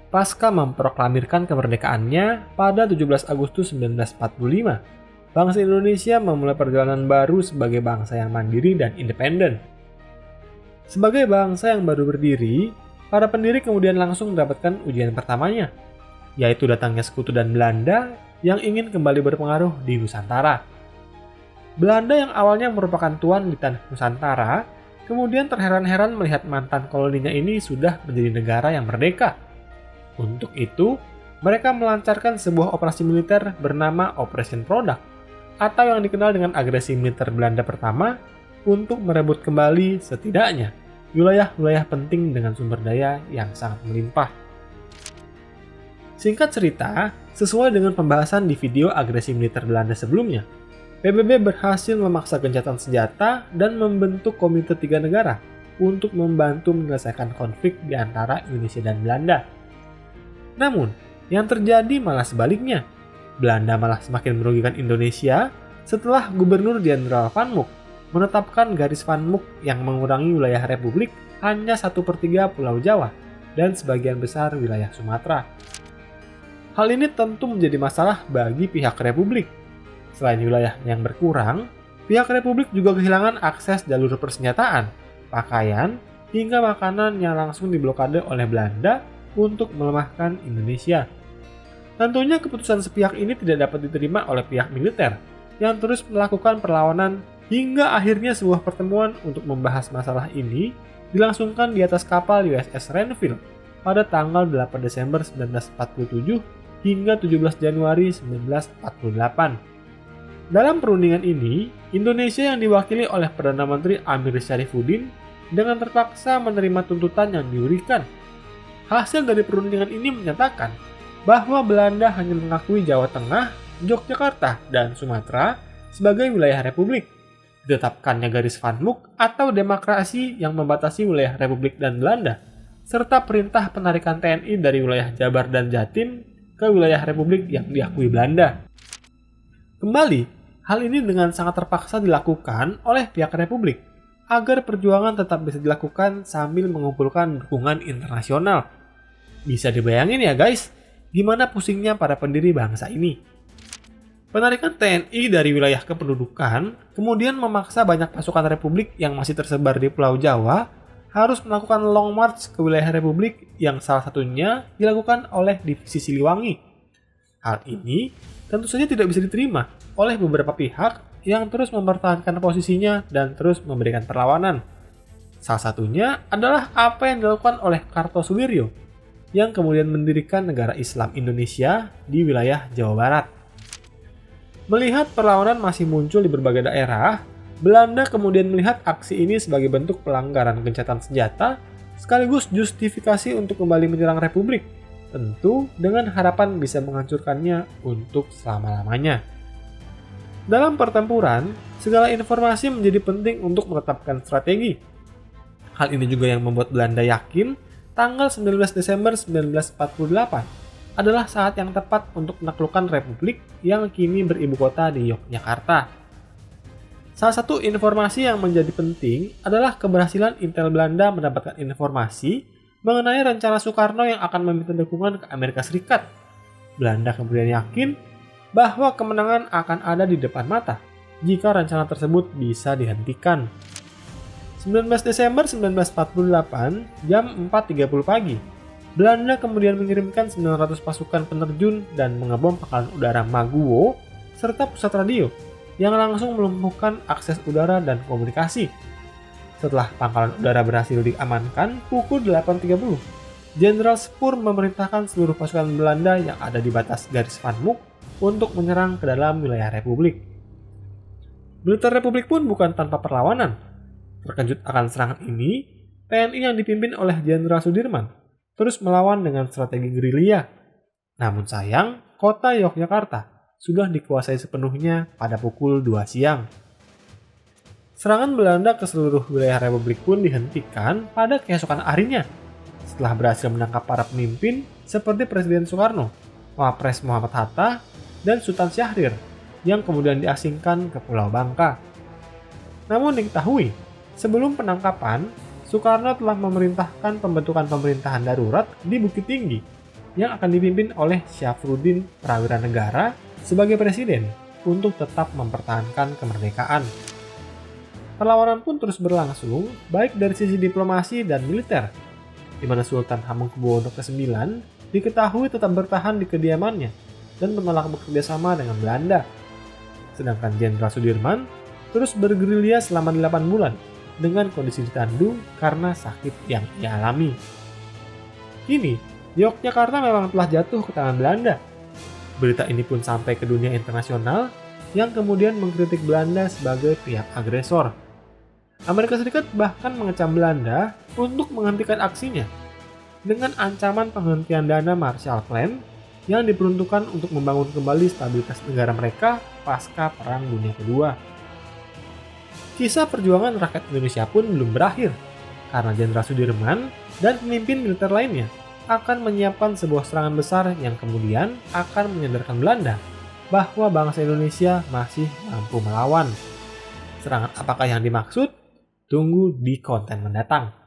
pasca memproklamirkan kemerdekaannya pada 17 Agustus 1945, bangsa Indonesia memulai perjalanan baru sebagai bangsa yang mandiri dan independen. Sebagai bangsa yang baru berdiri, para pendiri kemudian langsung mendapatkan ujian pertamanya, yaitu datangnya sekutu dan Belanda yang ingin kembali berpengaruh di Nusantara. Belanda yang awalnya merupakan tuan di tanah Nusantara, kemudian terheran-heran melihat mantan koloninya ini sudah menjadi negara yang merdeka. Untuk itu, mereka melancarkan sebuah operasi militer bernama Operation Product, atau yang dikenal dengan agresi militer Belanda pertama, untuk merebut kembali setidaknya wilayah-wilayah penting dengan sumber daya yang sangat melimpah. Singkat cerita, sesuai dengan pembahasan di video agresi militer Belanda sebelumnya, PBB berhasil memaksa gencatan senjata dan membentuk Komite Tiga Negara untuk membantu menyelesaikan konflik di antara Indonesia dan Belanda. Namun, yang terjadi malah sebaliknya. Belanda malah semakin merugikan Indonesia setelah Gubernur Jenderal Van Mook menetapkan garis Van Mook yang mengurangi wilayah Republik hanya 1/3 Pulau Jawa dan sebagian besar wilayah Sumatera. Hal ini tentu menjadi masalah bagi pihak Republik. Selain wilayah yang berkurang, pihak Republik juga kehilangan akses jalur persenjataan, pakaian, hingga makanan yang langsung diblokade oleh Belanda untuk melemahkan Indonesia. Tentunya keputusan sepihak ini tidak dapat diterima oleh pihak militer yang terus melakukan perlawanan hingga akhirnya sebuah pertemuan untuk membahas masalah ini dilangsungkan di atas kapal USS Renville pada tanggal 8 Desember 1947 hingga 17 Januari 1948. Dalam perundingan ini, Indonesia yang diwakili oleh Perdana Menteri Amir Syarifuddin dengan terpaksa menerima tuntutan yang diberikan. Hasil dari perundingan ini menyatakan bahwa Belanda hanya mengakui Jawa Tengah, Yogyakarta, dan Sumatera sebagai wilayah Republik. Ditetapkannya garis Van Mook atau demarkasi yang membatasi wilayah Republik dan Belanda, serta perintah penarikan TNI dari wilayah Jabar dan Jatim ke wilayah Republik yang diakui Belanda. Kembali, hal ini dengan sangat terpaksa dilakukan oleh pihak Republik agar perjuangan tetap bisa dilakukan sambil mengumpulkan dukungan internasional. Bisa dibayangin ya guys, gimana pusingnya para pendiri bangsa ini. Penarikan TNI dari wilayah kependudukan kemudian memaksa banyak pasukan Republik yang masih tersebar di Pulau Jawa harus melakukan long march ke wilayah Republik yang salah satunya dilakukan oleh Divisi Siliwangi. Hal ini tentu saja tidak bisa diterima oleh beberapa pihak yang terus mempertahankan posisinya dan terus memberikan perlawanan. Salah satunya adalah apa yang dilakukan oleh Kartosuwiryo yang kemudian mendirikan negara Islam Indonesia di wilayah Jawa Barat. Melihat perlawanan masih muncul di berbagai daerah, Belanda kemudian melihat aksi ini sebagai bentuk pelanggaran gencatan senjata sekaligus justifikasi untuk kembali menyerang Republik, tentu dengan harapan bisa menghancurkannya untuk selama-lamanya. Dalam pertempuran, segala informasi menjadi penting untuk menetapkan strategi. Hal ini juga yang membuat Belanda yakin tanggal 19 Desember 1948 adalah saat yang tepat untuk menaklukkan Republik yang kini beribu kota di Yogyakarta. Salah satu informasi yang menjadi penting adalah keberhasilan Intel Belanda mendapatkan informasi mengenai rencana Soekarno yang akan meminta dukungan ke Amerika Serikat. Belanda kemudian yakin bahwa kemenangan akan ada di depan mata jika rencana tersebut bisa dihentikan. 19 Desember 1948 jam 4.30 pagi, Belanda kemudian mengirimkan 900 pasukan penerjun dan mengebom pangkalan udara Maguwo serta pusat radio yang langsung melumpuhkan akses udara dan komunikasi. Setelah pangkalan udara berhasil diamankan pukul 8.30, Jenderal Spoor memerintahkan seluruh pasukan Belanda yang ada di batas garis Van Mook untuk menyerang ke dalam wilayah Republik. Militer Republik pun bukan tanpa perlawanan. Terkejut akan serangan ini, TNI yang dipimpin oleh Jenderal Sudirman terus melawan dengan strategi gerilya. Namun sayang, kota Yogyakarta sudah dikuasai sepenuhnya pada pukul 2 siang. Serangan Belanda ke seluruh wilayah Republik pun dihentikan pada keesokan harinya, setelah berhasil menangkap para pemimpin seperti Presiden Soekarno, Wapres Muhammad Hatta, dan Sultan Syahrir yang kemudian diasingkan ke Pulau Bangka. Namun diketahui, sebelum penangkapan, Soekarno telah memerintahkan pembentukan pemerintahan darurat di Bukit Tinggi yang akan dipimpin oleh Syafruddin Prawira Negara sebagai presiden untuk tetap mempertahankan kemerdekaan. Perlawanan pun terus berlangsung, baik dari sisi diplomasi dan militer, di mana Sultan Hamengkubuwono ke-9 diketahui tetap bertahan di kediamannya dan menolak bekerja sama dengan Belanda. Sedangkan Jenderal Sudirman terus bergerilya selama 8 bulan dengan kondisi ditandu karena sakit yang ia alami. Kini, Yogyakarta memang telah jatuh ke tangan Belanda. Berita ini pun sampai ke dunia internasional yang kemudian mengkritik Belanda sebagai pihak agresor. Amerika Serikat bahkan mengecam Belanda untuk menghentikan aksinya dengan ancaman penghentian dana Marshall Plan yang diperuntukkan untuk membangun kembali stabilitas negara mereka pasca Perang Dunia Kedua. Kisah perjuangan rakyat Indonesia pun belum berakhir, karena Jenderal Sudirman dan pemimpin militer lainnya akan menyiapkan sebuah serangan besar yang kemudian akan menyadarkan Belanda bahwa bangsa Indonesia masih mampu melawan. Serangan apakah yang dimaksud? Tunggu di konten mendatang.